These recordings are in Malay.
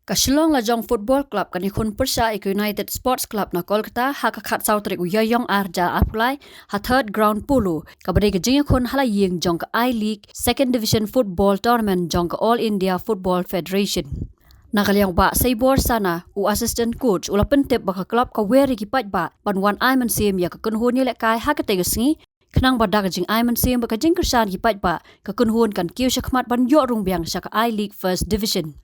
Kasilong Lajong Football Club kan ikun Persha United Sports Club na Kolkata hakakat sautrik uyayong arja apply ha third ground pulu kabade kejing ikun halaying jong ka I-League Second Division Football Tournament jong ka All India Football Federation. Nakaliang ba sa ibor sana u assistant coach ula pentep baka club ka weri kipat ba panwan Ayman Sim ya ka kunhun ni lekay hakate gasngi kenang badak jing Ayman Sim baka jing kersan kipat ba ka kunhun kan kiu syakmat ban yo rung biang syak I-League First Division.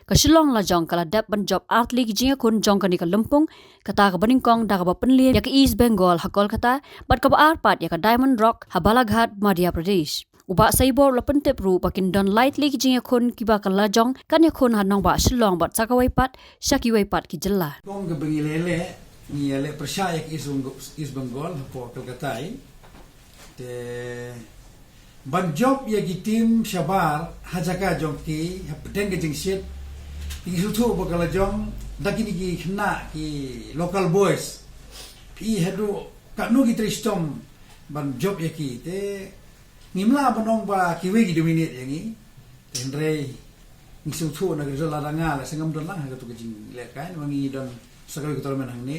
Kasilong Lajong kala dap ban job art league jinga kun jong kani ka lempung kata ka baningkong da ka penli ya ka East Bengal ha Kolkata bat ka ba arpat ya ka Diamond Rock ha Balaghat Madhya Pradesh uba saibor la pentep ru bakin don light league jinga kun kiba ka Lajong kan ya kun ha nong ba Shillong bat sakawai pat shakiwai pat ki jella kong ke bengilele ni ale persya ya East Bengal ha Kolkata te ban job ya ki tim Shabar hajaka jong ki ha pedeng ke jingsit Tinggi sutu bakal jong daki ni kena ki local boys. Pi hadu kat nu ki tristom ban job ya ki te ngimla banong ba ki we ki 2 minit yang ni. Tenre ni sutu na ke zola ranga la sengam don lang ha tu ke jing le kan wangi don sakal ke tolmen hang ni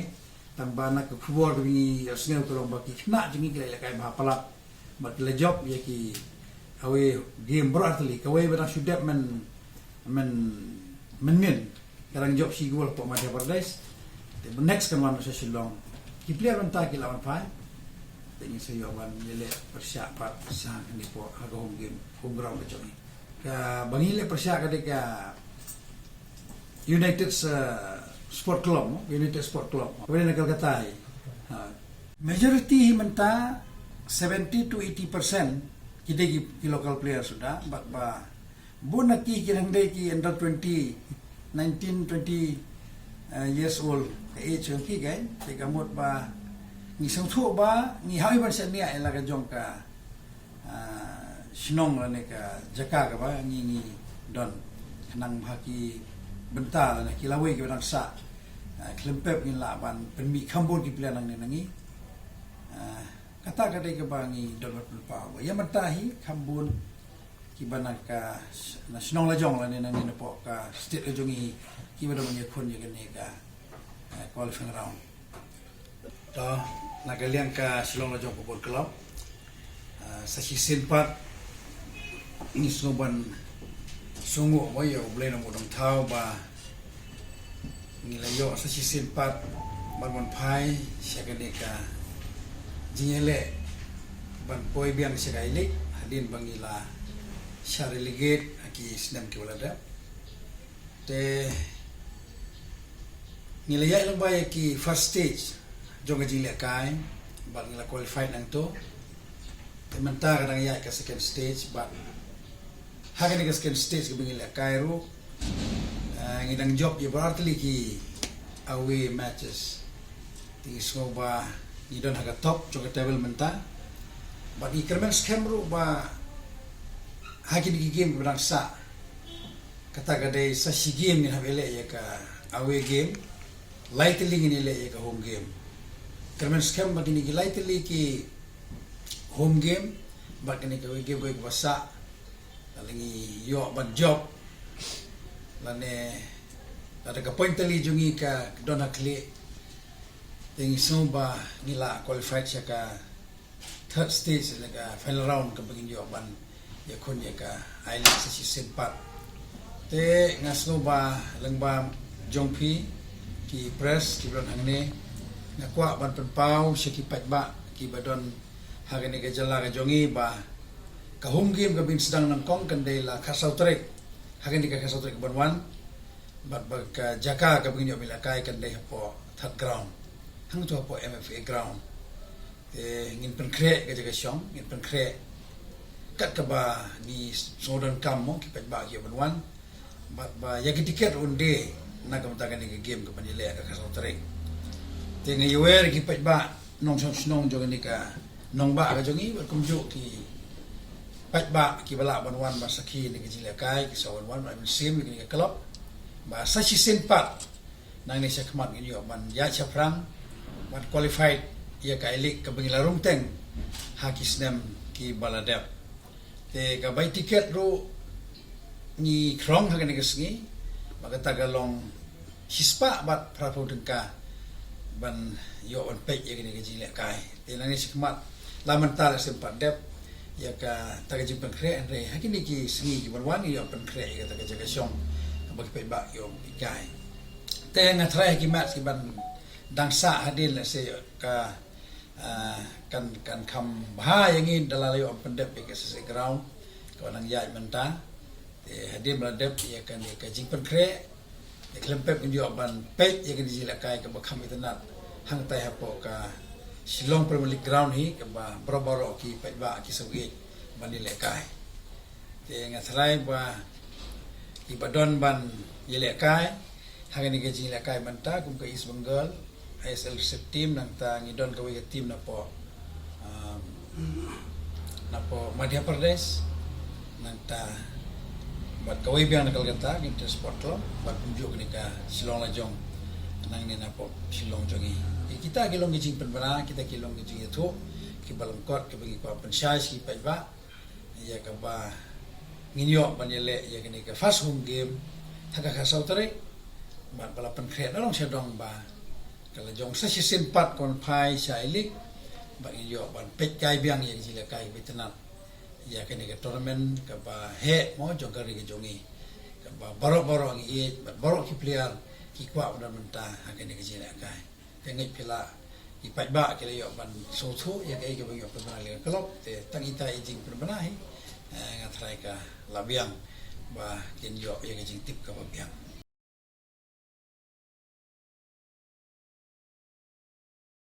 tambah nak ke football ke ni sengam tolong ba ki kena jing ki le kai ba palak bat le job ya ki awe game beratli ka we ba sudap men karang job si gol po Madhya Pradesh the next kan wan sa Shillong ki player banta ki lawan pai tengi sayo wan yele persya pat sa ni po aga home game home ground ke joni ka bangile persya ka deka United Sport Club United Sport Club wala na Kolkata majority menta 70 to 80% ki local player sudah ba Buna ki kirang day ki under 19, 20 years old age ki kan te kamot ba ni sang thu ba ni hawi ban sa niya ela ka jong ka sinong la ne ka jaka ka ba ni don kanang haki benta la ki lawe ki ban sa klempep ni la ban penmi kambol ki plan nang nangi kata ka day ka ba ni don pa ya matahi kambol kibanak ka national Lajong la nina po ka state Lajong kiba naman yung kun yung ka qualifying round to nagaliang ka Shillong Lajong Football Club sa season pat ini suban sungo mo yo blay na mo dong tao ba nilayo sa season pat barman pai siya gani ka jingele ban poy biang siya kailik hadin bangila siya relegate aki sinam ki wala da te nilaya lang ba ki first stage jong jing le kai bag nila qualified nang to te manta ka nang ya ka second stage but haga ni ka second stage ka bingila kai ro ngidang job ya bartli ki away matches ti so ba ni don haga top jong table menta but ikrmen scam ro ba haki di game berang sa kata kadai sa si game ni habele ya ka away game lightly ni le ya ka home game kermen scam ba ni lightly ki home game ba ni ka away game boy basa lalingi yo ban job lane ada ka point tali jungi ka dona kli tingi sumba nila qualified siya ka third stage ka final round ka bagin yo ban ya kun ya ka island sa season 4 te ngasno ba lang ba jongpi ki press ki don hangne na kwa ban penpau sekipat ba ki badon hagane ga jala ga jongi ba ka home game ka bin sedang nang kong kandai la khasau trek hagane ka khasau trek banwan bat ba ka jaka ka bin yo bila kai kandai po third ground hang to po MFA ground te ngin pen kre ga jaga syong ngin pen kre kat ka ba ni sodan kam mo kipat ba ki banwan ba ya tiket unde na kam ta ni game ka panile ka kasau trek te ngi wer kipat ba nong snong jo ni ka nong ba ka jongi ba kumju ki pat ba ki bala banwan ba sakhi ni ki jile kai ki sawan wan ba sim ni ka club ba sa si sen pat nang ni sa kmat ni yo ban ya cha prang ban qualified ya ka elik ka bangila rumteng hakisnem ki baladep te ka bay tiket ro ni krong ha ni kasngi maka tagalong hispa bat prapu dengka ban yo on pek ya gini gaji lek kai tenani sikmat laman tal sempat dep ya ka tagaji penkre andre hakini ki sengi ki wangi yo penkre ya tagaji ka syong bagi pek bak yo ikai tenga trai ki mat ki ban dangsa hadin la se ka kan kam bah yang in dalam yo pendep ke se ground ko nang yai menta hadin meladep ya kan ka jing penkre ya klempep yo ban pek ya kan dijila kai ka bakam itanat hang tai hapo ka Shillong Premier League ground hi ka ba bro ki pek ba ki sogi bani le kai te ngatrai ba ki badon ban yele kai hangani ke jing le kai menta kum ka East Bengal ISL team nang ta ngidon ka wi team na po Madhya Pradesh nang ta bat kawai biang nakal kata kita sport club bat unjuk ni ka Shillong Lajong nang ni na po Shillong Jongi kita kilong gijing penbana kita kilong gijing itu ki balam kot ke bagi ko pensyai si pa ba ya ka ba nginyo banele ya kini ka fast home game thaka ka sautare ban bala penkret long sedong ba kala jong sa season 4 kon phai sai lik ba nginyo ban pek kai biang ya jila kai betenat ya kini ka tournament ka ba he mo jong ka ri ka jongi ka ba baro ngi baro ki player ki kwa udah mentah kini ka jila kai tengai pila ipat ba kele yo ban soso ya kai ke bagi pernah le kelop te tang ita ijing pernah hi ngatrai ka labiang ba ken yo ya ke jing tip ka babiang